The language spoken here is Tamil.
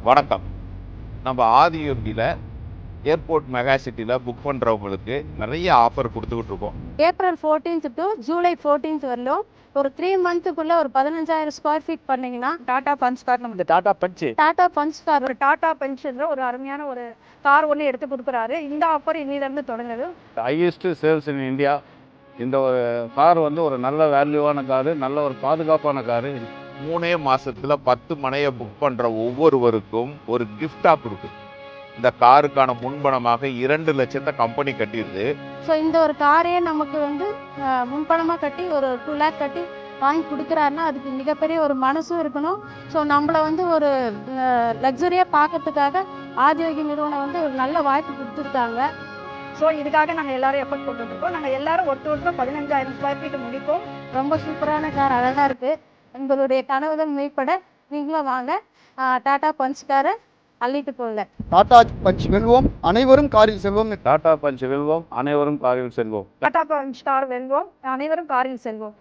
வணக்கம். நம்ம ஆதியோகியில் ஏர்போர்ட் மெகா சிட்டியில் புக் பண்ணுறவங்களுக்கு நிறைய ஆஃபர் கொடுத்துக்கிட்டு இருக்கோம். April 14th to July 14th வரலும் ஒரு 3 மந்த்துக்குள்ள ஒரு 15,000 ஸ்கொயர் ஃபீட் பண்ணீங்கன்னா டாடா பஞ்ச் கார், நம்ம டாடா பஞ்ச் கார், ஒரு டாடா பஞ்ச்ன்ற ஒரு அருமையான ஒரு கார் ஒன்று எடுத்து கொடுக்குறாரு. இந்த ஆஃபர் இன்னிலிருந்து தொடங்குது. Highest sales in India. இந்த ஒரு கார் வந்து ஒரு நல்ல வேல்யூவான காரு, நல்ல ஒரு பாதுகாப்பான காரு. 3 மாசத்துல 10 மனையை புக் பண்ற ஒவ்வொருவருக்கும் ஒரு கிஃப்டா கொடுக்குது. இந்த காருக்கான முன்பணமாக 2 லட்சத்தை கம்பெனி கட்டிடுது. ஸோ இந்த ஒரு காரே நமக்கு வந்து முன்பணமாக கட்டி ஒரு 2 lakh கட்டி வாங்கி கொடுக்குறாருன்னா அதுக்கு மிகப்பெரிய ஒரு மனசும் இருக்கணும். ஸோ நம்மளை வந்து ஒரு லக்ஸரியாக பார்க்கறதுக்காக ஆதியோகி நிறுவனம் வந்து ஒரு நல்ல வாய்ப்பு கொடுத்துருக்காங்க. ஸோ இதுக்காக நாங்கள் எல்லாரும் எஃபர்ட் போட்டுருக்கோம். நாங்கள் எல்லாரும் ஒருத்தருக்கும் 15,000 ஸ்கொயர் ஃபீட் முடிப்போம். ரொம்ப சூப்பரான கார், அழகாக இருக்குது. உங்களுடைய கனவுகள் மேற்பட நீங்களும் வாங்க. டாடா பஞ்ச் காரை அள்ளிட்டு போகல. டாடா பஞ்ச் வெல்வோம், அனைவரும் காரில் செல்வோம். டாடா பஞ்ச் வெல்வோம், அனைவரும் காரில் செல்வோம். டாடா பஞ்ச் கார் வெல்வோம், அனைவரும் காரில் செல்வோம்.